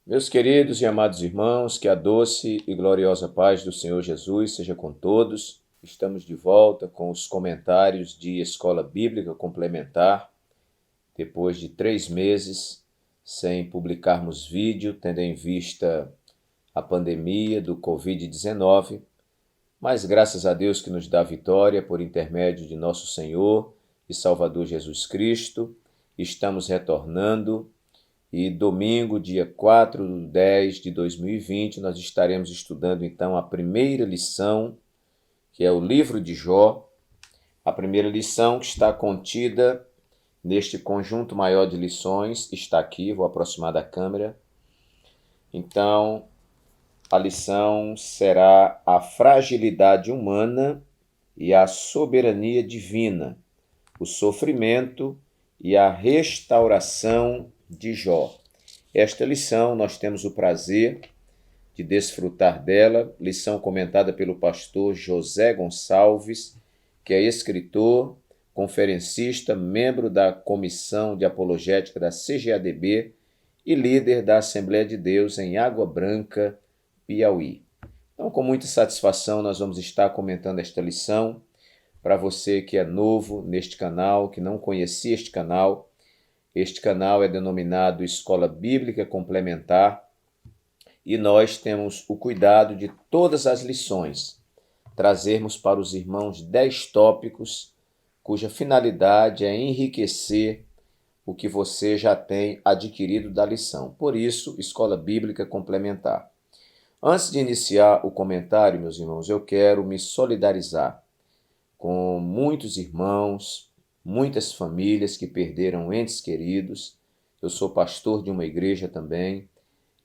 Meus queridos e amados irmãos, que a doce e gloriosa paz do Senhor Jesus seja com todos. Estamos de volta com os comentários de Escola Bíblica Complementar, depois de 3 meses sem publicarmos vídeo, tendo em vista a pandemia do Covid-19, mas graças a Deus que nos dá vitória por intermédio de nosso Senhor e Salvador Jesus Cristo, estamos retornando. E domingo, dia 4/10/2020, nós estaremos estudando então a primeira lição, que é o livro de Jó. A primeira lição que está contida neste conjunto maior de lições está aqui, vou aproximar da câmera. Então, a lição será a fragilidade humana e a soberania divina, o sofrimento e a restauração de Jó. Esta lição nós temos o prazer de desfrutar dela, lição comentada pelo pastor José Gonçalves, que é escritor, conferencista, membro da Comissão de Apologética da CGADB e líder da Assembleia de Deus em Água Branca, Piauí. Então, com muita satisfação, nós vamos estar comentando esta lição. Para você que é novo neste canal, que não conhecia este canal é denominado Escola Bíblica Complementar e nós temos o cuidado de todas as lições trazermos para os irmãos 10 tópicos cuja finalidade é enriquecer o que você já tem adquirido da lição. Por isso, Escola Bíblica Complementar. Antes de iniciar o comentário, meus irmãos, eu quero me solidarizar com muitos irmãos, muitas famílias que perderam entes queridos. Eu sou pastor de uma igreja também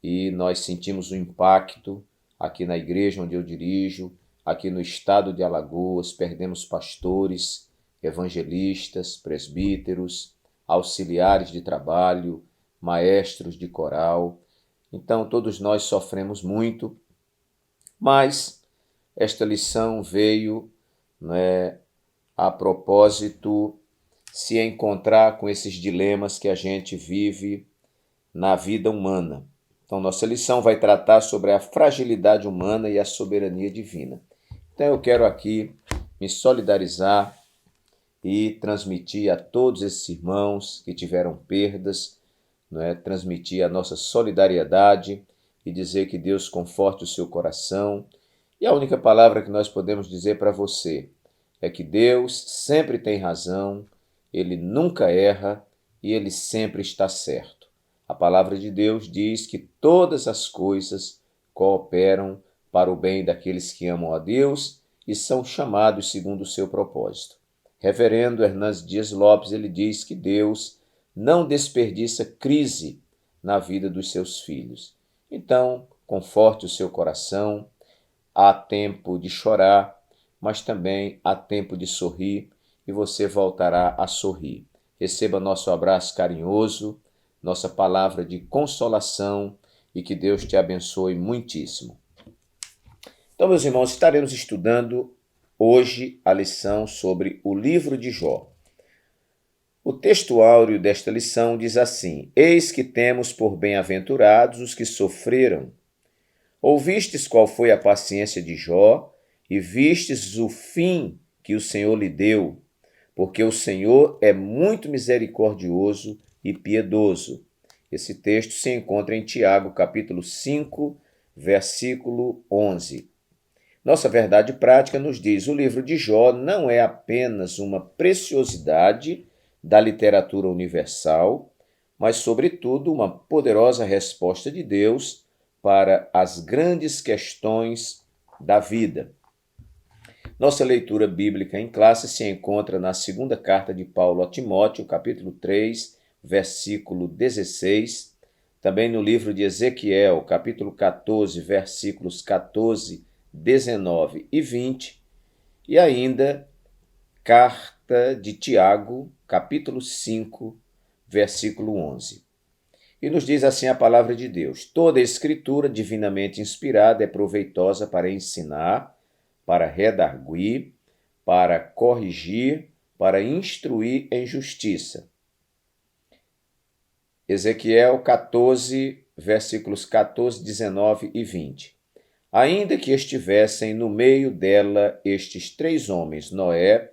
e nós sentimos o impacto aqui na igreja onde eu dirijo, aqui no estado de Alagoas. Perdemos pastores, evangelistas, presbíteros, auxiliares de trabalho, maestros de coral. Então todos nós sofremos muito, mas esta lição veio a propósito, se encontrar com esses dilemas que a gente vive na vida humana. Então, nossa lição vai tratar sobre a fragilidade humana e a soberania divina. Então, eu quero aqui me solidarizar e transmitir a todos esses irmãos que tiveram perdas, transmitir a nossa solidariedade e dizer que Deus conforte o seu coração. E a única palavra que nós podemos dizer para você é que Deus sempre tem razão, Ele nunca erra e Ele sempre está certo. A palavra de Deus diz que todas as coisas cooperam para o bem daqueles que amam a Deus e são chamados segundo o seu propósito. Reverendo Hernandes Dias Lopes, ele diz que Deus não desperdiça crise na vida dos seus filhos. Então, conforte o seu coração, há tempo de chorar, mas também há tempo de sorrir e você voltará a sorrir. Receba nosso abraço carinhoso, nossa palavra de consolação e que Deus te abençoe muitíssimo. Então, meus irmãos, estaremos estudando hoje a lição sobre o livro de Jó. O texto áureo desta lição diz assim: Eis que temos por bem-aventurados os que sofreram. Ouvistes qual foi a paciência de Jó, e vistes o fim que o Senhor lhe deu, porque o Senhor é muito misericordioso e piedoso. Esse texto se encontra em Tiago, capítulo 5, versículo 11. Nossa verdade prática nos diz: o livro de Jó não é apenas uma preciosidade da literatura universal, mas, sobretudo, uma poderosa resposta de Deus para as grandes questões da vida. Nossa leitura bíblica em classe se encontra na segunda carta de Paulo a Timóteo, capítulo 3, versículo 16, também no livro de Ezequiel, capítulo 14, versículos 14, 19 e 20, e ainda carta de Tiago, capítulo 5, versículo 11. E nos diz assim a palavra de Deus: toda a escritura divinamente inspirada é proveitosa para ensinar, para redarguir, para corrigir, para instruir em justiça. Ezequiel 14, versículos 14, 19 e 20. Ainda que estivessem no meio dela estes 3 homens, Noé,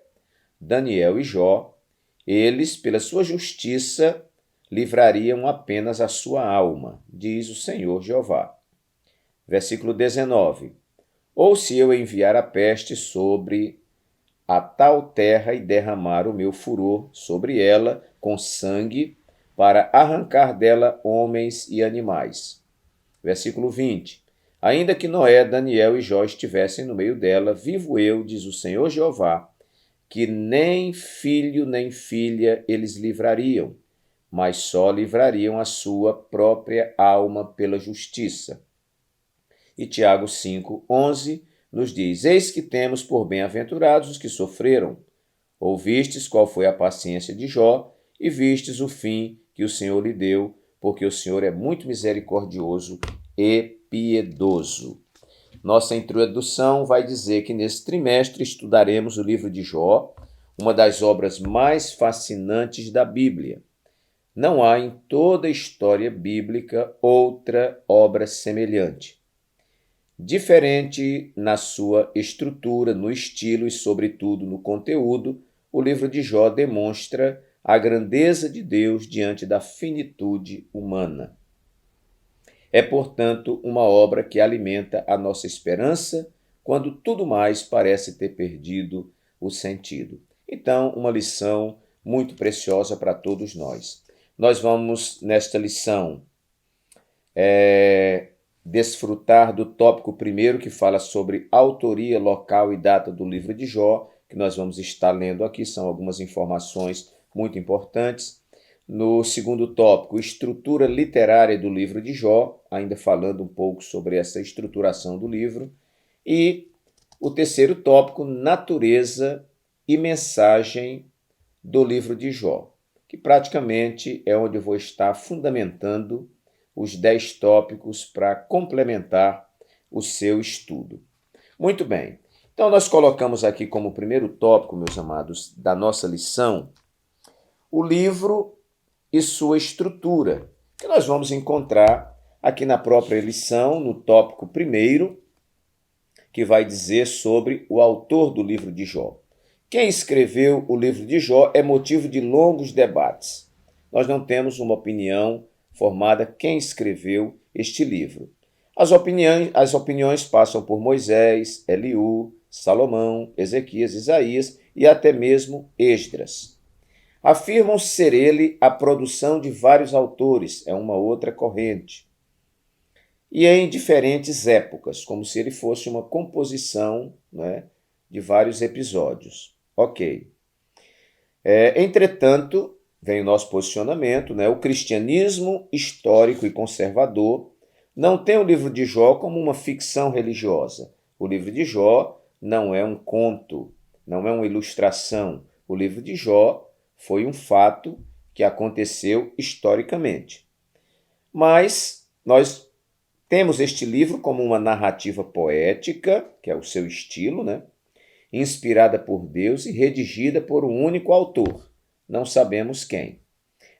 Daniel e Jó, eles, pela sua justiça, livrariam apenas a sua alma, diz o Senhor Jeová. Versículo 19. Ou se eu enviar a peste sobre a tal terra e derramar o meu furor sobre ela com sangue, para arrancar dela homens e animais. Versículo 20. Ainda que Noé, Daniel e Jó estivessem no meio dela, vivo eu, diz o Senhor Jeová, que nem filho nem filha eles livrariam, mas só livrariam a sua própria alma pela justiça. E Tiago 5:11 nos diz: Eis que temos por bem-aventurados os que sofreram. Ouvistes qual foi a paciência de Jó, e vistes o fim que o Senhor lhe deu, porque o Senhor é muito misericordioso e piedoso. Nossa introdução vai dizer que nesse trimestre estudaremos o livro de Jó, uma das obras mais fascinantes da Bíblia. Não há em toda a história bíblica outra obra semelhante. Diferente na sua estrutura, no estilo e, sobretudo, no conteúdo, o livro de Jó demonstra a grandeza de Deus diante da finitude humana. É, portanto, uma obra que alimenta a nossa esperança quando tudo mais parece ter perdido o sentido. Então, uma lição muito preciosa para todos nós. Nós vamos, nesta lição, desfrutar do tópico primeiro, que fala sobre autoria, local e data do livro de Jó, que nós vamos estar lendo aqui, são algumas informações muito importantes. No segundo tópico, estrutura literária do livro de Jó, ainda falando um pouco sobre essa estruturação do livro. E o terceiro tópico, natureza e mensagem do livro de Jó, que praticamente é onde eu vou estar fundamentando os 10 tópicos para complementar o seu estudo. Muito bem, então nós colocamos aqui como primeiro tópico, meus amados, da nossa lição, o livro e sua estrutura, que nós vamos encontrar aqui na própria lição, no tópico primeiro, que vai dizer sobre o autor do livro de Jó. Quem escreveu o livro de Jó é motivo de longos debates. Nós não temos uma opinião formada quem escreveu este livro. As opiniões passam por Moisés, Eliú, Salomão, Ezequias, Isaías e até mesmo Esdras. Afirmam ser ele a produção de vários autores, é uma outra corrente. E em diferentes épocas, como se ele fosse uma composição, né, de vários episódios. Ok. Entretanto, vem o nosso posicionamento, né? O cristianismo histórico e conservador não tem o livro de Jó como uma ficção religiosa. O livro de Jó não é um conto, não é uma ilustração. O livro de Jó foi um fato que aconteceu historicamente. Mas nós temos este livro como uma narrativa poética, que é o seu estilo, né? Inspirada por Deus e redigida por um único autor. Não sabemos quem.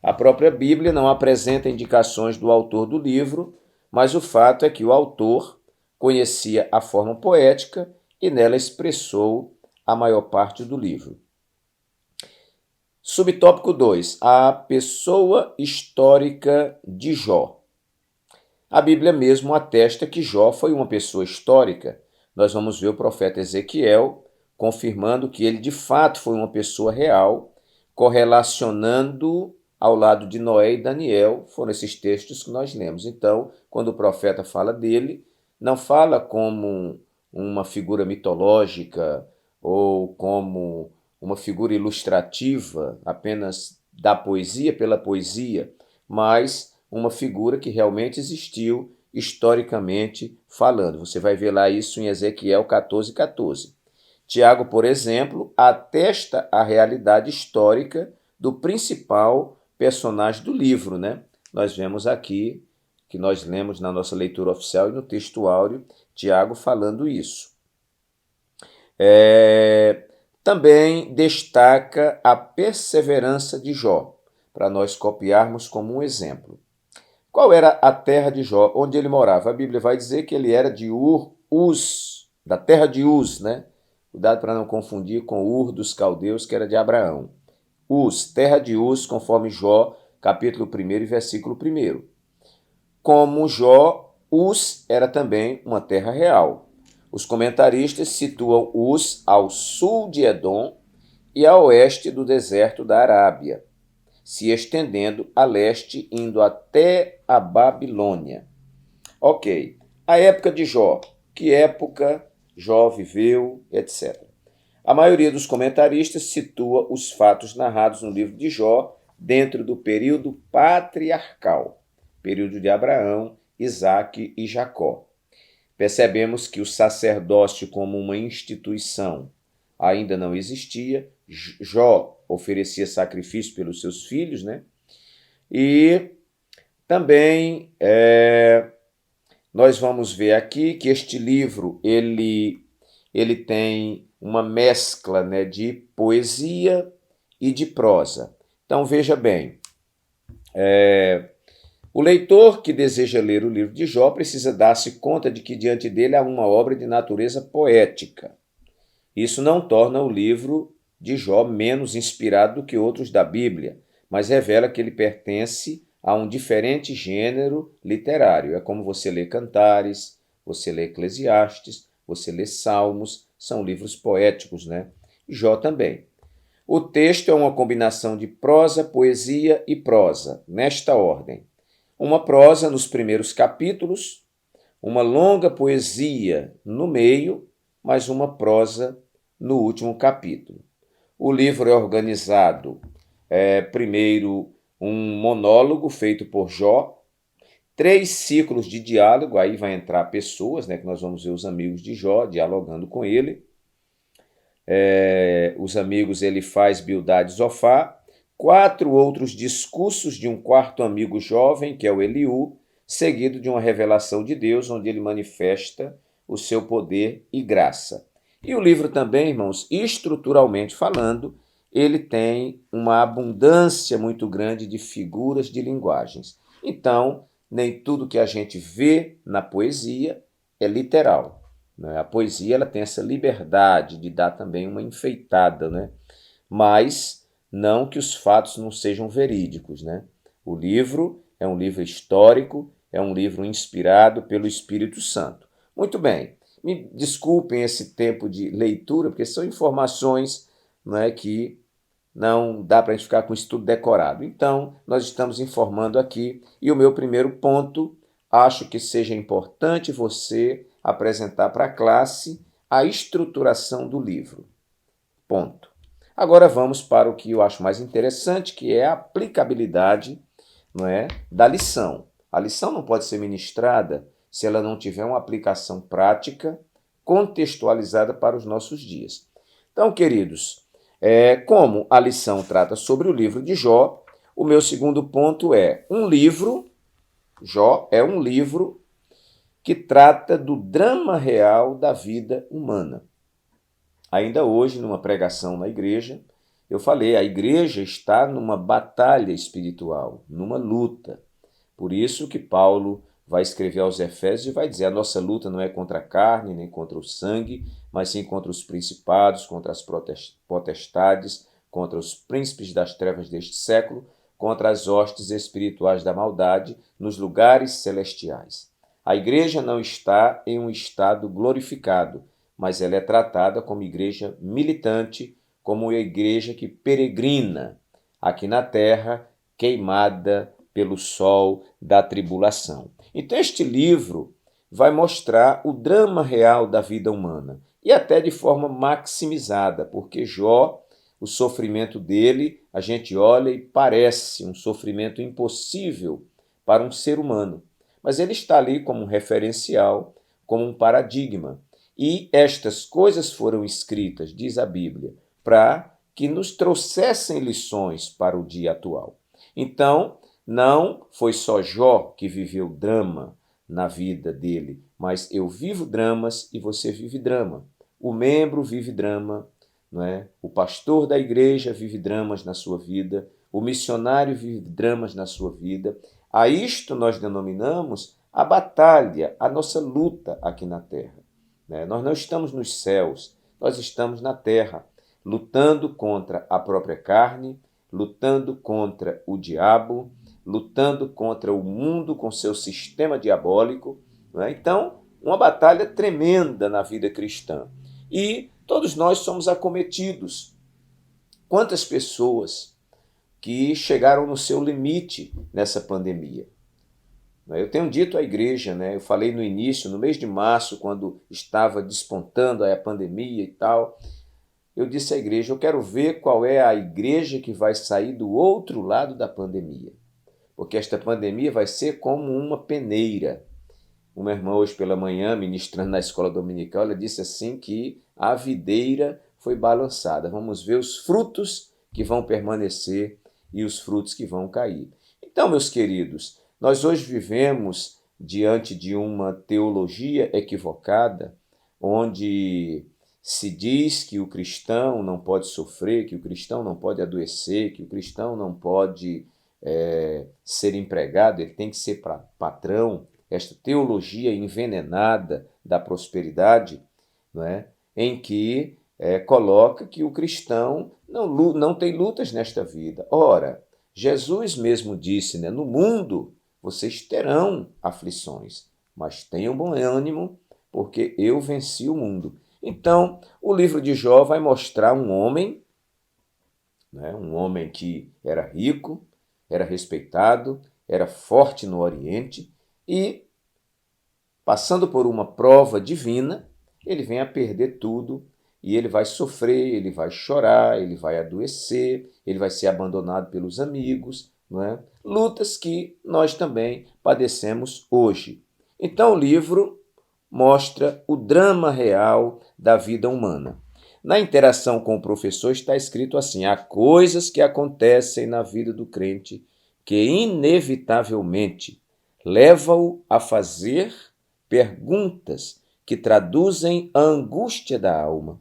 A própria Bíblia não apresenta indicações do autor do livro, mas o fato é que o autor conhecia a forma poética e nela expressou a maior parte do livro. Subtópico 2. A pessoa histórica de Jó. A Bíblia mesmo atesta que Jó foi uma pessoa histórica. Nós vamos ver o profeta Ezequiel confirmando que ele de fato foi uma pessoa real, correlacionando ao lado de Noé e Daniel. Foram esses textos que nós lemos. Então, quando o profeta fala dele, não fala como uma figura mitológica ou como uma figura ilustrativa apenas da poesia pela poesia, mas uma figura que realmente existiu historicamente falando. Você vai ver lá isso em Ezequiel 14:14. Tiago, por exemplo, atesta a realidade histórica do principal personagem do livro, né? Nós vemos aqui, que nós lemos na nossa leitura oficial e no texto áureo, Tiago falando isso. Também destaca a perseverança de Jó, para nós copiarmos como um exemplo. Qual era a terra de Jó, onde ele morava? A Bíblia vai dizer que ele era de Ur-Uz, da terra de Uz, né? Cuidado para não confundir com Ur dos caldeus, que era de Abraão. Uz, terra de Uz, conforme Jó, capítulo 1 e versículo 1. Como Jó, Uz era também uma terra real. Os comentaristas situam Uz ao sul de Edom e a oeste do deserto da Arábia, se estendendo a leste, indo até a Babilônia. Ok, a época de Jó. Que época Jó viveu, etc. A maioria dos comentaristas situa os fatos narrados no livro de Jó dentro do período patriarcal, período de Abraão, Isaque e Jacó. Percebemos que o sacerdócio como uma instituição ainda não existia. Jó oferecia sacrifício pelos seus filhos, né? E também nós vamos ver aqui que este livro ele tem uma mescla, né, de poesia e de prosa. Então veja bem, o leitor que deseja ler o livro de Jó precisa dar-se conta de que diante dele há uma obra de natureza poética. Isso não torna o livro de Jó menos inspirado do que outros da Bíblia, mas revela que ele pertence a um diferente gênero literário. É como você lê Cantares, você lê Eclesiastes, você lê Salmos, são livros poéticos, né? Jó também. O texto é uma combinação de prosa, poesia e prosa, nesta ordem. Uma prosa nos primeiros capítulos, uma longa poesia no meio, mas uma prosa no último capítulo. O livro é organizado, primeiro, um monólogo feito por Jó, 3 ciclos de diálogo, aí vai entrar pessoas, né, que nós vamos ver os amigos de Jó dialogando com ele. Os amigos Elifaz, Bildade e Zofar. 4 outros discursos de um quarto amigo jovem, que é o Eliú, seguido de uma revelação de Deus, onde ele manifesta o seu poder e graça. E o livro também, irmãos, estruturalmente falando, ele tem uma abundância muito grande de figuras de linguagens. Então, nem tudo que a gente vê na poesia é literal, né? A poesia ela tem essa liberdade de dar também uma enfeitada, né? Mas não que os fatos não sejam verídicos, né? O livro é um livro histórico, é um livro inspirado pelo Espírito Santo. Muito bem, me desculpem esse tempo de leitura, porque são informações, né, que não dá para a gente ficar com isso tudo decorado. Então, nós estamos informando aqui, e o meu primeiro ponto, acho que seja importante você apresentar para a classe a estruturação do livro. Ponto. Agora vamos para o que eu acho mais interessante, que é a aplicabilidade, não é, da lição. A lição não pode ser ministrada se ela não tiver uma aplicação prática, contextualizada para os nossos dias. Então, queridos, como a lição trata sobre o livro de Jó, o meu segundo ponto é um livro, Jó é um livro que trata do drama real da vida humana. Ainda hoje, numa pregação na igreja, eu falei, a igreja está numa batalha espiritual, numa luta. Por isso que Paulo vai escrever aos Efésios e vai dizer, a nossa luta não é contra a carne, nem contra o sangue, mas sim contra os principados, contra as potestades, contra os príncipes das trevas deste século, contra as hostes espirituais da maldade nos lugares celestiais. A igreja não está em um estado glorificado, mas ela é tratada como igreja militante, como uma igreja que peregrina aqui na terra, queimada pelo sol da tribulação. Então este livro vai mostrar o drama real da vida humana, e até de forma maximizada, porque Jó, o sofrimento dele, a gente olha e parece um sofrimento impossível para um ser humano, mas ele está ali como um referencial, como um paradigma. E estas coisas foram escritas, diz a Bíblia, para que nos trouxessem lições para o dia atual. Então, não foi só Jó que viveu drama na vida dele, mas eu vivo dramas e você vive drama. O membro vive drama, não é? O pastor da igreja vive dramas na sua vida, o missionário vive dramas na sua vida, A isto nós denominamos a batalha, a nossa luta aqui na terra. Nós não estamos nos céus, nós estamos na terra, lutando contra a própria carne, lutando contra o diabo, lutando contra o mundo com seu sistema diabólico. Então, uma batalha tremenda na vida cristã. E todos nós somos acometidos. Quantas pessoas que chegaram no seu limite nessa pandemia? Eu tenho dito à igreja, eu falei no início, no mês de março, quando estava despontando a pandemia e tal, eu disse à igreja, eu quero ver qual é a igreja que vai sair do outro lado da pandemia. Porque esta pandemia vai ser como uma peneira. Uma irmã hoje pela manhã, ministrando na escola dominical, ela disse assim que a videira foi balançada. Vamos ver os frutos que vão permanecer e os frutos que vão cair. Então, meus queridos, nós hoje vivemos diante de uma teologia equivocada, onde se diz que o cristão não pode sofrer, que o cristão não pode adoecer, que o cristão não pode ser empregado, ele tem que ser patrão. Esta teologia envenenada da prosperidade, em que coloca que o cristão não tem lutas nesta vida. Ora, Jesus mesmo disse, no mundo vocês terão aflições, mas tenham bom ânimo, porque eu venci o mundo. Então, o livro de Jó vai mostrar um homem que era rico, era respeitado, era forte no Oriente e, passando por uma prova divina, ele vem a perder tudo e ele vai sofrer, ele vai chorar, ele vai adoecer, ele vai ser abandonado pelos amigos, lutas que nós também padecemos hoje. Então o livro mostra o drama real da vida humana. Na interação com o professor está escrito assim, há coisas que acontecem na vida do crente que inevitavelmente levam-o a fazer perguntas que traduzem a angústia da alma.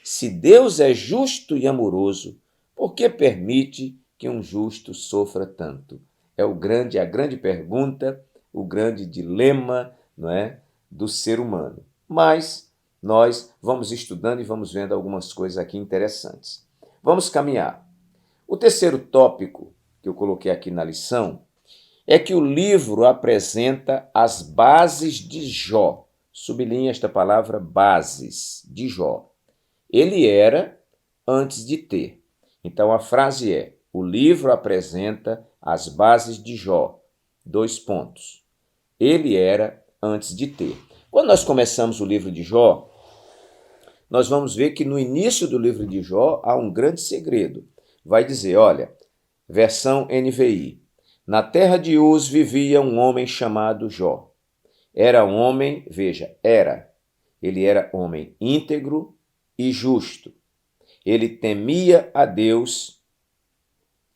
Se Deus é justo e amoroso, por que permite que um justo sofra tanto? É a grande pergunta, o grande dilema, do ser humano. Mas nós vamos estudando e vamos vendo algumas coisas aqui interessantes. Vamos caminhar. O terceiro tópico que eu coloquei aqui na lição é que o livro apresenta as bases de Jó. Sublinhe esta palavra, bases de Jó. Ele era antes de ter. Então a frase é, o livro apresenta as bases de Jó. 2 pontos. Ele era antes de ter. Quando nós começamos o livro de Jó, nós vamos ver que no início do livro de Jó há um grande segredo. Vai dizer, olha, versão NVI, na terra de Uz vivia um homem chamado Jó. Era um homem, ele era homem íntegro e justo. Ele temia a Deus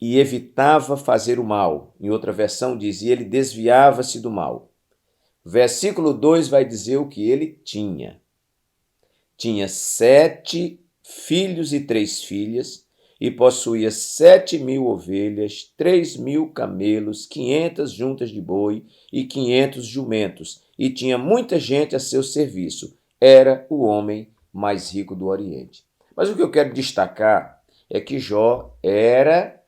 e evitava fazer o mal. Em outra versão dizia, ele desviava-se do mal. Versículo 2 vai dizer o que ele tinha. Tinha 7 filhos e 3 filhas, e possuía 7.000 ovelhas, 3.000 camelos, 500 juntas de boi e 500 jumentos, e tinha muita gente a seu serviço. Era o homem mais rico do Oriente. Mas o que eu quero destacar é que Jó era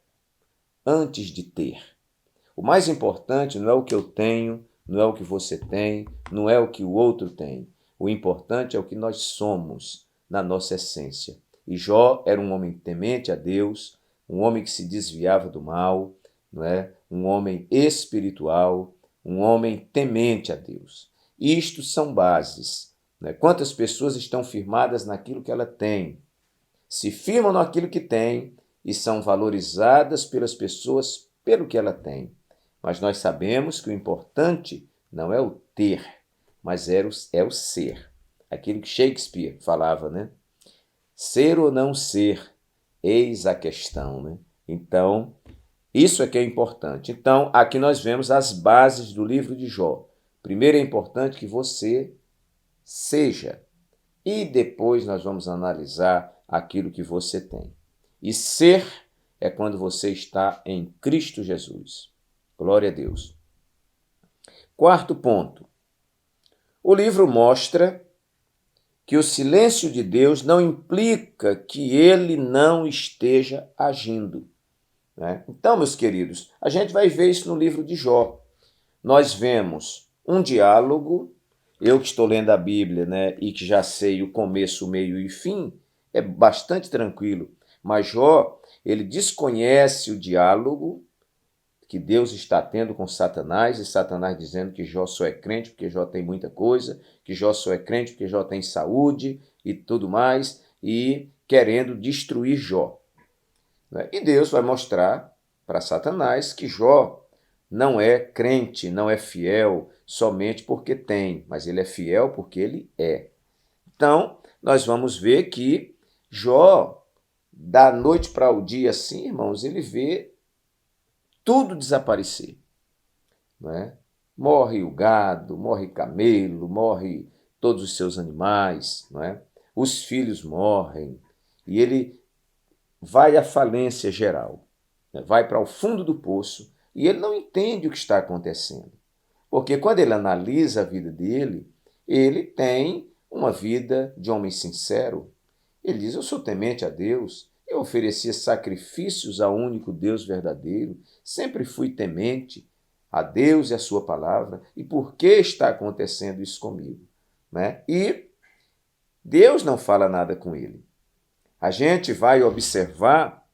antes de ter. O mais importante não é o que eu tenho, não é o que você tem, não é o que o outro tem. O importante é o que nós somos na nossa essência. E Jó era um homem temente a Deus, um homem que se desviava do mal, um homem espiritual, um homem temente a Deus. Isto são bases. Quantas pessoas estão firmadas naquilo que ela tem? Se firmam naquilo que tem e são valorizadas pelas pessoas pelo que ela tem. Mas nós sabemos que o importante não é o ter, mas é o ser. Aquilo que Shakespeare falava, Ser ou não ser, eis a questão, Então, isso é que é importante. Então, aqui nós vemos as bases do livro de Jó. Primeiro é importante que você seja. E depois nós vamos analisar aquilo que você tem. E ser é quando você está em Cristo Jesus. Glória a Deus. Quarto ponto. O livro mostra que o silêncio de Deus não implica que ele não esteja agindo, né? Então, meus queridos, a gente vai ver isso no livro de Jó. Nós vemos um diálogo, eu que estou lendo a Bíblia, né, e que já sei o começo, o meio e o fim, é bastante tranquilo. Mas Jó, ele desconhece o diálogo que Deus está tendo com Satanás, e Satanás dizendo que Jó só é crente porque Jó tem muita coisa, que Jó só é crente porque Jó tem saúde e tudo mais, e querendo destruir Jó. E Deus vai mostrar para Satanás que Jó não é crente, não é fiel somente porque tem, mas ele é fiel porque ele é. Então, nós vamos ver que Jó, da noite para o dia, assim, irmãos, ele vê tudo desaparecer, não é? Morre o gado, morre camelo, morre todos os seus animais, não é? Os filhos morrem e ele vai à falência geral, né? Vai para o fundo do poço e ele não entende o que está acontecendo. Porque quando ele analisa a vida dele, ele tem uma vida de homem sincero. Ele diz, eu sou temente a Deus, eu oferecia sacrifícios ao único Deus verdadeiro, sempre fui temente a Deus e a sua palavra, e por que está acontecendo isso comigo? Né? E Deus não fala nada com ele. A gente vai observar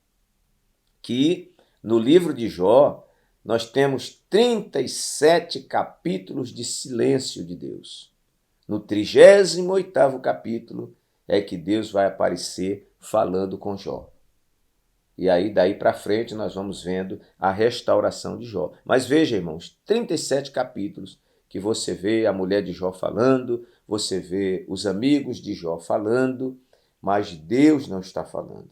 que no livro de Jó, nós temos 37 capítulos de silêncio de Deus. No 38º capítulo é que Deus vai aparecer falando com Jó. E aí, daí para frente, nós vamos vendo a restauração de Jó. Mas veja, irmãos, 37 capítulos que você vê a mulher de Jó falando, você vê os amigos de Jó falando, mas Deus não está falando,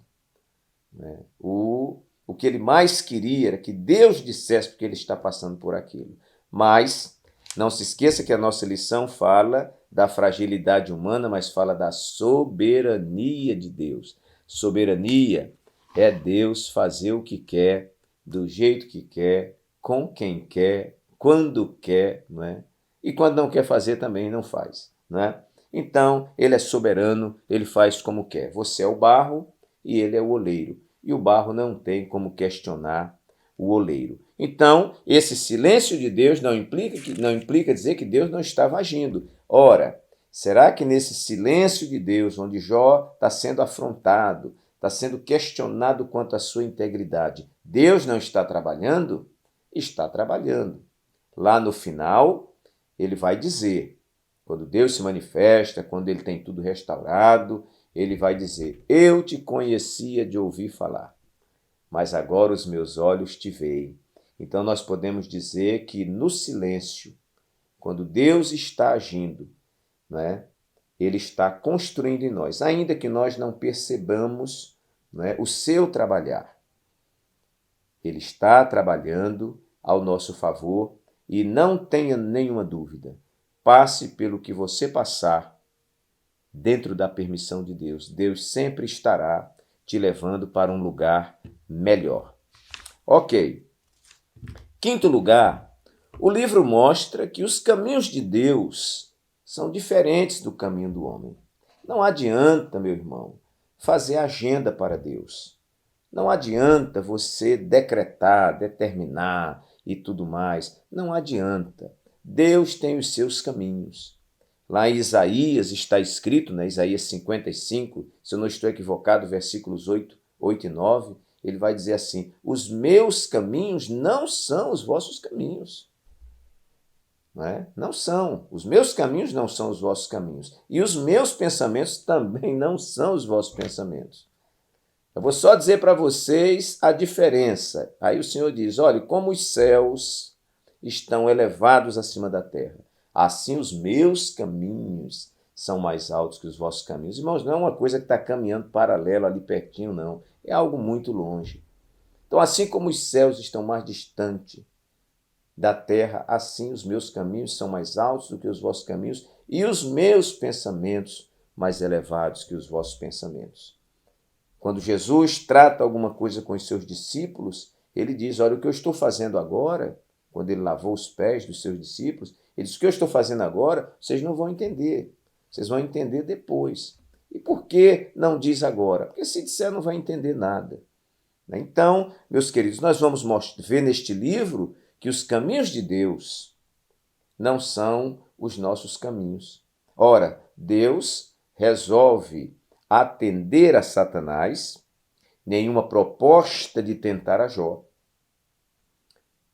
né? O que ele mais queria era que Deus dissesse porque ele está passando por aquilo. Mas não se esqueça que a nossa lição fala da fragilidade humana, mas fala da soberania de Deus. Soberania é Deus fazer o que quer, do jeito que quer, com quem quer, quando quer, não é? E quando não quer fazer também não faz, não é? Então, ele é soberano, ele faz como quer. Você é o barro e ele é o oleiro. E o barro não tem como questionar o oleiro. Então, esse silêncio de Deus não implica dizer que Deus não estava agindo. Ora, será que nesse silêncio de Deus, onde Jó está sendo afrontado, está sendo questionado quanto à sua integridade, Deus não está trabalhando? Está trabalhando. Lá no final, ele vai dizer, quando Deus se manifesta, quando ele tem tudo restaurado, ele vai dizer, eu te conhecia de ouvir falar, mas agora os meus olhos te veem. Então nós podemos dizer que no silêncio, quando Deus está agindo, né, ele está construindo em nós, ainda que nós não percebamos, né, o seu trabalhar. Ele está trabalhando ao nosso favor e não tenha nenhuma dúvida. Passe pelo que você passar, dentro da permissão de Deus, Deus sempre estará te levando para um lugar melhor. Ok. Quinto lugar, o livro mostra que os caminhos de Deus são diferentes do caminho do homem. Não adianta, meu irmão, fazer agenda para Deus. Não adianta você decretar, determinar e tudo mais. Não adianta. Deus tem os seus caminhos. Lá em Isaías está escrito, né, Isaías 55, se eu não estou equivocado, versículos 8 e 9, ele vai dizer assim, os meus caminhos não são os vossos caminhos. Não é? Não são. Os meus caminhos não são os vossos caminhos. E os meus pensamentos também não são os vossos pensamentos. Eu vou só dizer para vocês a diferença. Aí o Senhor diz, olha, como os céus estão elevados acima da terra, assim os meus caminhos são mais altos que os vossos caminhos. Irmãos, não é uma coisa que está caminhando paralelo ali pertinho, não. É algo muito longe. Então, assim como os céus estão mais distantes da terra, assim os meus caminhos são mais altos do que os vossos caminhos e os meus pensamentos mais elevados que os vossos pensamentos. Quando Jesus trata alguma coisa com os seus discípulos, ele diz, olha, o que eu estou fazendo agora quando ele lavou os pés dos seus discípulos, ele disse: o que eu estou fazendo agora, vocês não vão entender. Vocês vão entender depois. E por que não diz agora? Porque se disser, não vai entender nada. Então, meus queridos, nós vamos ver neste livro que os caminhos de Deus não são os nossos caminhos. Ora, Deus resolve atender a Satanás, nenhuma proposta de tentar a Jó.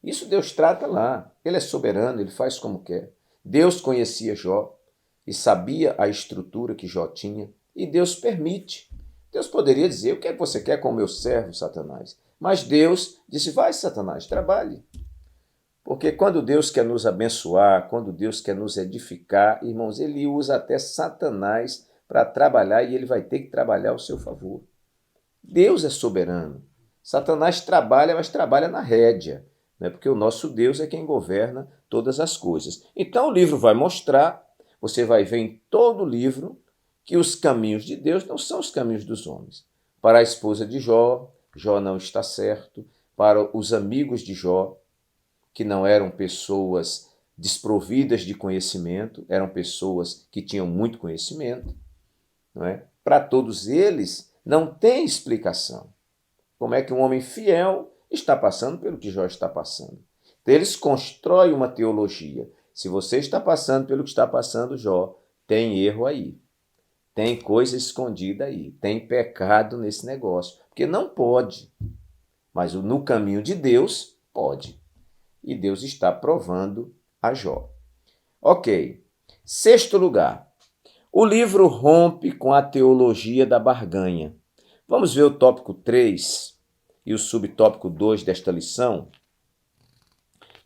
Isso Deus trata lá. Ele é soberano, ele faz como quer. Deus conhecia Jó e sabia a estrutura que Jó tinha, e Deus permite. Deus poderia dizer: o que é que você quer com o meu servo, Satanás? Mas Deus disse: vai, Satanás, trabalhe. Porque quando Deus quer nos abençoar, quando Deus quer nos edificar, irmãos, ele usa até Satanás para trabalhar, e ele vai ter que trabalhar ao seu favor. Deus é soberano. Satanás trabalha, mas trabalha na rédea, né? Porque o nosso Deus é quem governa todas as coisas. Então o livro vai mostrar, você vai ver em todo o livro, que os caminhos de Deus não são os caminhos dos homens. Para a esposa de Jó, Jó não está certo. Para os amigos de Jó, que não eram pessoas desprovidas de conhecimento, eram pessoas que tinham muito conhecimento, não é? Para todos eles, não tem explicação. Como é que um homem fiel está passando pelo que Jó está passando? Então, eles constroem uma teologia. Se você está passando pelo que está passando, Jó, tem erro aí. Tem coisa escondida aí. Tem pecado nesse negócio. Porque não pode. Mas no caminho de Deus, pode. E Deus está provando a Jó. Ok. Sexto lugar. O livro rompe com a teologia da barganha. Vamos ver o tópico 3 e o subtópico 2 desta lição,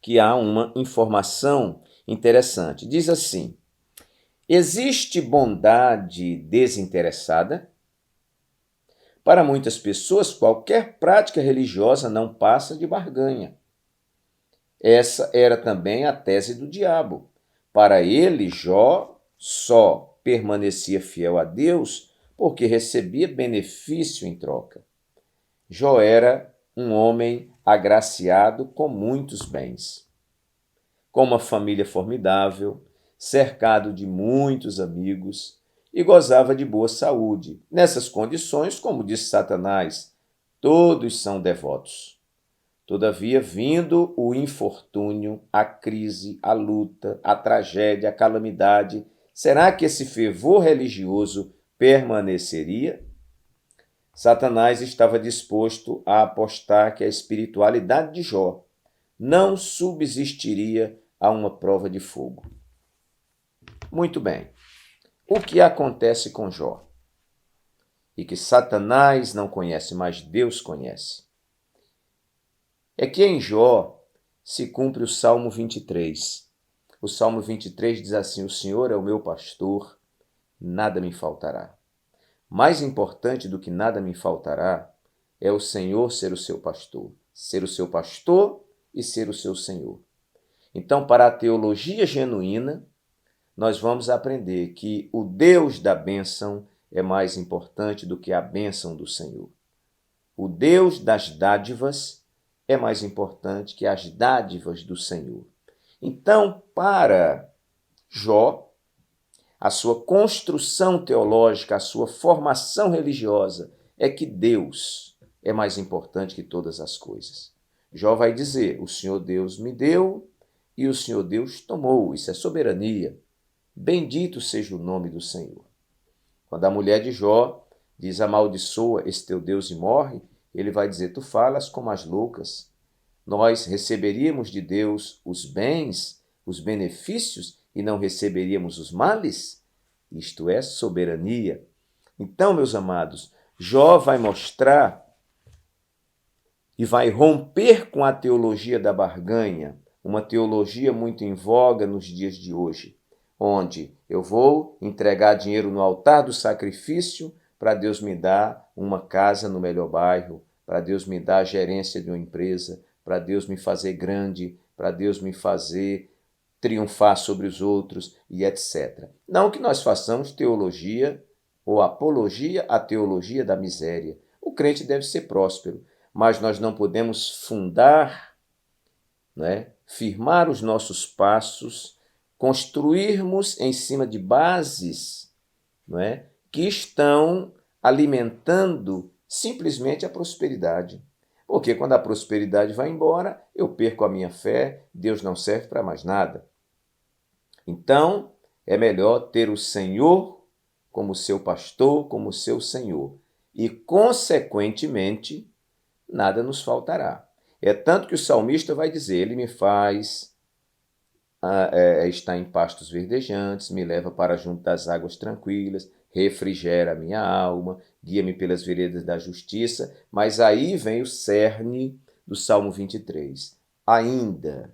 que há uma informação interessante. Diz assim: existe bondade desinteressada? Para muitas pessoas, qualquer prática religiosa não passa de barganha. Essa era também a tese do diabo. Para ele, Jó só permanecia fiel a Deus porque recebia benefício em troca. Jó era um homem agraciado com muitos bens, com uma família formidável, cercado de muitos amigos e gozava de boa saúde. Nessas condições, como disse Satanás, todos são devotos. Todavia, vindo o infortúnio, a crise, a luta, a tragédia, a calamidade, será que esse fervor religioso permaneceria? Satanás estava disposto a apostar que a espiritualidade de Jó não subsistiria a uma prova de fogo. Muito bem. O que acontece com Jó? E que Satanás não conhece, mas Deus conhece. É que em Jó se cumpre o Salmo 23. O Salmo 23 diz assim: o Senhor é o meu pastor, nada me faltará. Mais importante do que nada me faltará é o Senhor ser o seu pastor e ser o seu Senhor. Então, para a teologia genuína, nós vamos aprender que o Deus da bênção é mais importante do que a bênção do Senhor. O Deus das dádivas é mais importante que as dádivas do Senhor. Então, para Jó, a sua construção teológica, a sua formação religiosa é que Deus é mais importante que todas as coisas. Jó vai dizer: o Senhor Deus me deu e o Senhor Deus tomou. Isso é soberania. Bendito seja o nome do Senhor. Quando a mulher de Jó diz: amaldiçoa esse teu Deus e morre, ele vai dizer: tu falas como as loucas. Nós receberíamos de Deus os bens, os benefícios, e não receberíamos os males? Isto é soberania. Então, meus amados, Jó vai mostrar e vai romper com a teologia da barganha, uma teologia muito em voga nos dias de hoje, onde eu vou entregar dinheiro no altar do sacrifício para Deus me dar uma casa no melhor bairro, para Deus me dar a gerência de uma empresa, para Deus me fazer grande, para Deus me fazer triunfar sobre os outros e etc. Não que nós façamos teologia ou apologia à teologia da miséria. O crente deve ser próspero, mas nós não podemos fundar, firmar os nossos passos, construirmos em cima de bases, não é, que estão alimentando simplesmente a prosperidade. Porque quando a prosperidade vai embora, eu perco a minha fé, Deus não serve para mais nada. Então, é melhor ter o Senhor como seu pastor, como seu Senhor. E, consequentemente, nada nos faltará. É tanto que o salmista vai dizer, ele me faz estar em pastos verdejantes, me leva para junto das águas tranquilas, refrigera a minha alma, guia-me pelas veredas da justiça. Mas aí vem o cerne do Salmo 23. Ainda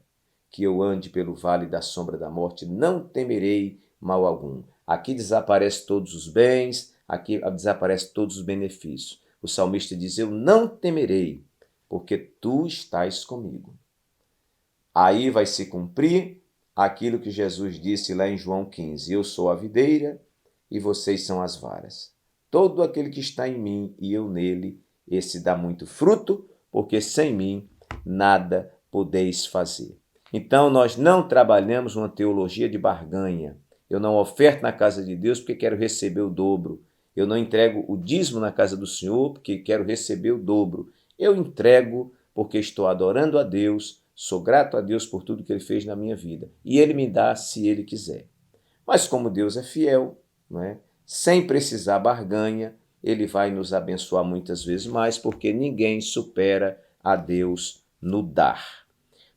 que eu ande pelo vale da sombra da morte, não temerei mal algum. Aqui desaparece todos os bens, aqui desaparece todos os benefícios. O salmista diz, eu não temerei, porque tu estás comigo. Aí vai se cumprir aquilo que Jesus disse lá em João 15, eu sou a videira e vocês são as varas. Todo aquele que está em mim e eu nele, esse dá muito fruto, porque sem mim nada podeis fazer. Então, nós não trabalhamos uma teologia de barganha. Eu não oferto na casa de Deus porque quero receber o dobro. Eu não entrego o dízimo na casa do Senhor porque quero receber o dobro. Eu entrego porque estou adorando a Deus, sou grato a Deus por tudo que Ele fez na minha vida. E Ele me dá se Ele quiser. Mas como Deus é fiel, não é? Sem precisar barganha, Ele vai nos abençoar muitas vezes mais, porque ninguém supera a Deus no dar.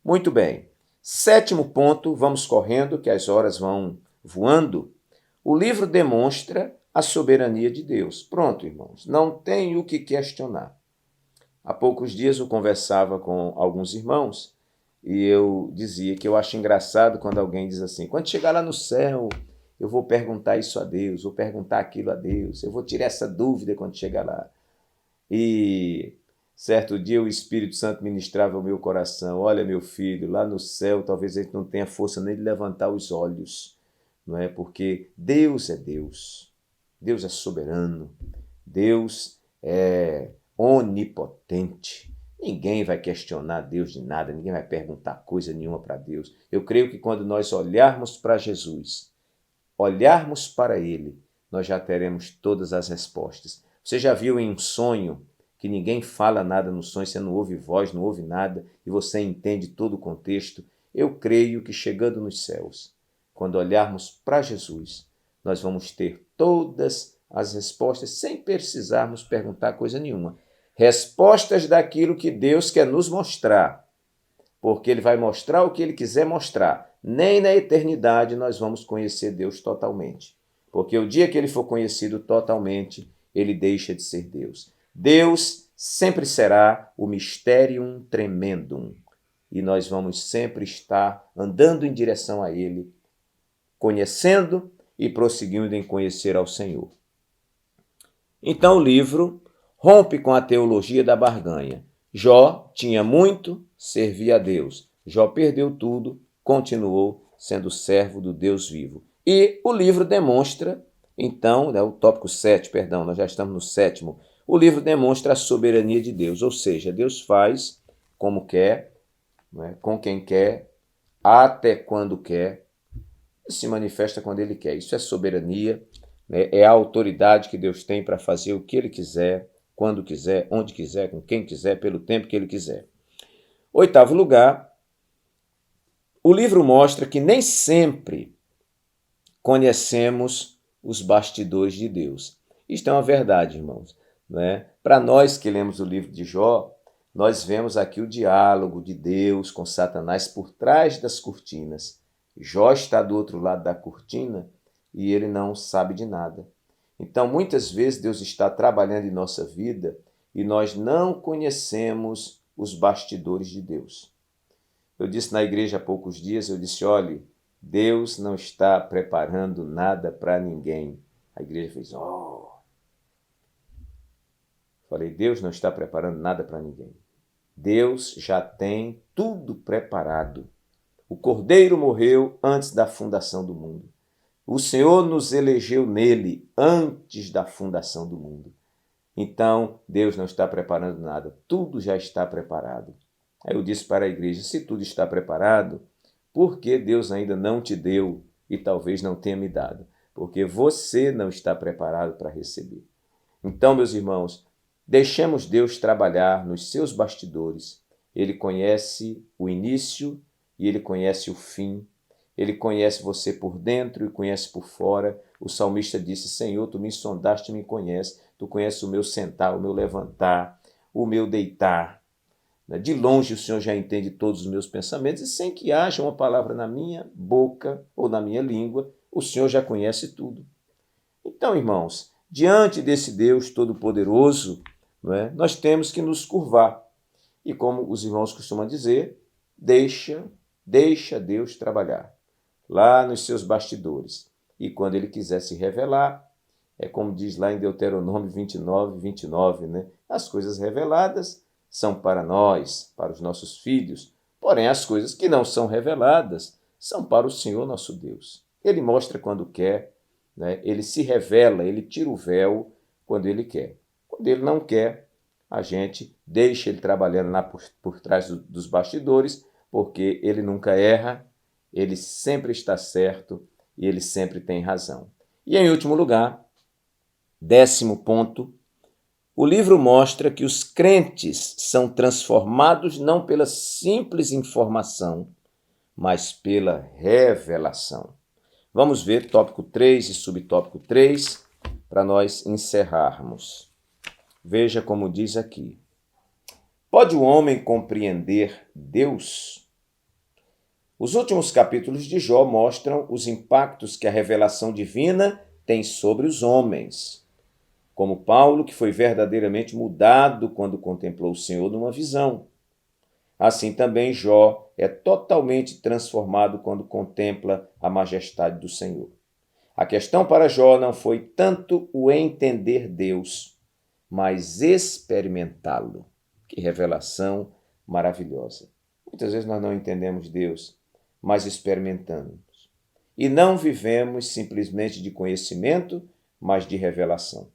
Muito bem. 7º ponto, vamos correndo, que as horas vão voando. O livro demonstra a soberania de Deus. Pronto, irmãos, não tem o que questionar. Há poucos dias eu conversava com alguns irmãos e eu dizia que eu acho engraçado quando alguém diz assim, quando chegar lá no céu, eu vou perguntar isso a Deus, vou perguntar aquilo a Deus, eu vou tirar essa dúvida quando chegar lá. E certo dia o Espírito Santo ministrava o meu coração, olha meu filho, lá no céu talvez a gente não tenha força nem de levantar os olhos, não é? Porque Deus é Deus, Deus é soberano, Deus é onipotente. Ninguém vai questionar Deus de nada, ninguém vai perguntar coisa nenhuma para Deus. Eu creio que quando nós olharmos para Jesus, olharmos para Ele, nós já teremos todas as respostas. Você já viu em um sonho que ninguém fala nada no sonho, você não ouve voz, não ouve nada, e você entende todo o contexto? Eu creio que chegando nos céus, quando olharmos para Jesus, nós vamos ter todas as respostas sem precisarmos perguntar coisa nenhuma. Respostas daquilo que Deus quer nos mostrar, porque Ele vai mostrar o que Ele quiser mostrar. Nem na eternidade nós vamos conhecer Deus totalmente, porque o dia que Ele for conhecido totalmente, Ele deixa de ser Deus. Deus sempre será o mysterium tremendum, e nós vamos sempre estar andando em direção a Ele, conhecendo e prosseguindo em conhecer ao Senhor. Então o livro rompe com a teologia da barganha. Jó tinha muito, servia a Deus. Jó perdeu tudo, continuou sendo servo do Deus vivo. E o livro demonstra, então, o tópico 7, perdão, nós já estamos no 7º, o livro demonstra a soberania de Deus, ou seja, Deus faz como quer, com quem quer, até quando quer, e se manifesta quando Ele quer. Isso é soberania, é a autoridade que Deus tem para fazer o que Ele quiser, quando quiser, onde quiser, com quem quiser, pelo tempo que Ele quiser. 8º lugar, o livro mostra que nem sempre conhecemos os bastidores de Deus. Isto é uma verdade, irmãos. Para nós que lemos o livro de Jó, nós vemos aqui o diálogo de Deus com Satanás por trás das cortinas. Jó está do outro lado da cortina e ele não sabe de nada. Então, muitas vezes, Deus está trabalhando em nossa vida e nós não conhecemos os bastidores de Deus. Eu disse na igreja há poucos dias, eu disse, olhe, Deus não está preparando nada para ninguém. A igreja fez, oh. Falei, Deus não está preparando nada para ninguém. Deus já tem tudo preparado. O Cordeiro morreu antes da fundação do mundo. O Senhor nos elegeu nele antes da fundação do mundo. Então, Deus não está preparando nada. Tudo já está preparado. Aí eu disse para a igreja, se tudo está preparado, por que Deus ainda não te deu e talvez não tenha me dado? Porque você não está preparado para receber. Então, meus irmãos, deixemos Deus trabalhar nos seus bastidores. Ele conhece o início e ele conhece o fim. Ele conhece você por dentro e conhece por fora. O salmista disse, Senhor, tu me sondaste e me conheces. Tu conheces o meu sentar, o meu levantar, o meu deitar. De longe o Senhor já entende todos os meus pensamentos e sem que haja uma palavra na minha boca ou na minha língua, o Senhor já conhece tudo. Então, irmãos, diante desse Deus Todo-Poderoso, nós temos que nos curvar. E como os irmãos costumam dizer, deixa Deus trabalhar lá nos seus bastidores. E quando ele quiser se revelar, é como diz lá em Deuteronômio 29, 29, as coisas reveladas são para nós, para os nossos filhos, porém as coisas que não são reveladas são para o Senhor nosso Deus. Ele mostra quando quer, ele se revela, ele tira o véu quando ele quer. Quando ele não quer, a gente deixa ele trabalhando lá por trás dos bastidores, porque ele nunca erra, ele sempre está certo e ele sempre tem razão. E em último lugar, 10º ponto, o livro mostra que os crentes são transformados não pela simples informação, mas pela revelação. Vamos ver tópico 3 e subtópico 3 para nós encerrarmos. Veja como diz aqui. Pode o homem compreender Deus? Os últimos capítulos de Jó mostram os impactos que a revelação divina tem sobre os homens. Como Paulo, que foi verdadeiramente mudado quando contemplou o Senhor numa visão. Assim também Jó é totalmente transformado quando contempla a majestade do Senhor. A questão para Jó não foi tanto o entender Deus, mas experimentá-lo. Que revelação maravilhosa. Muitas vezes nós não entendemos Deus, mas experimentamos. E não vivemos simplesmente de conhecimento, mas de revelação.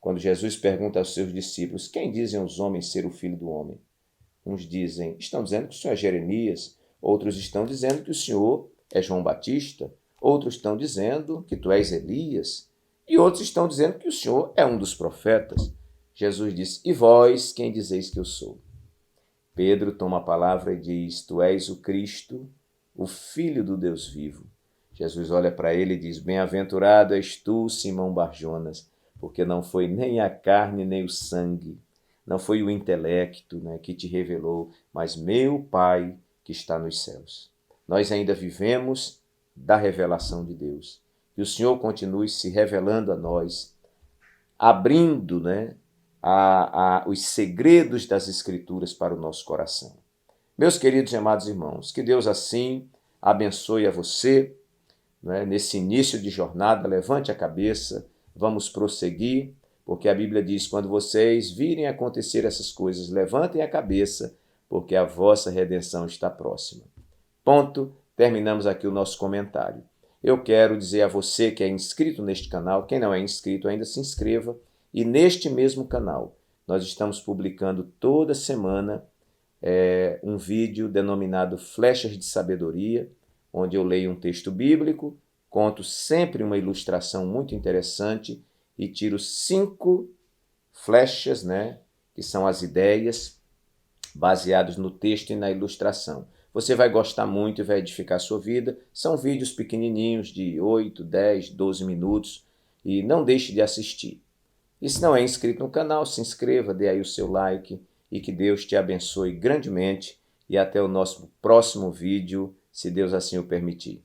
Quando Jesus pergunta aos seus discípulos, quem dizem os homens ser o Filho do Homem? Uns estão dizendo que o Senhor é Jeremias, outros estão dizendo que o Senhor é João Batista, outros estão dizendo que tu és Elias, e outros estão dizendo que o Senhor é um dos profetas. Jesus disse, e vós, quem dizeis que eu sou? Pedro toma a palavra e diz, tu és o Cristo, o Filho do Deus vivo. Jesus olha para ele e diz, bem-aventurado és tu, Simão Barjonas, porque não foi nem a carne nem o sangue, não foi o intelecto que te revelou, mas meu Pai que está nos céus. Nós ainda vivemos da revelação de Deus. Que o Senhor continue se revelando a nós, abrindo os segredos das Escrituras para o nosso coração. Meus queridos e amados irmãos, que Deus assim abençoe a você, nesse início de jornada. Levante a cabeça, vamos prosseguir, porque a Bíblia diz, quando vocês virem acontecer essas coisas, levantem a cabeça, porque a vossa redenção está próxima. Ponto, terminamos aqui o nosso comentário. Eu quero dizer a você que é inscrito neste canal, quem não é inscrito ainda se inscreva, e neste mesmo canal nós estamos publicando toda semana um vídeo denominado Flechas de Sabedoria, onde eu leio um texto bíblico, conto sempre uma ilustração muito interessante e tiro 5 flechas, que são as ideias baseadas no texto e na ilustração. Você vai gostar muito e vai edificar a sua vida. São vídeos pequenininhos de 8, 10, 12 minutos e não deixe de assistir. E se não é inscrito no canal, se inscreva, dê aí o seu like e que Deus te abençoe grandemente e até o nosso próximo vídeo, se Deus assim o permitir.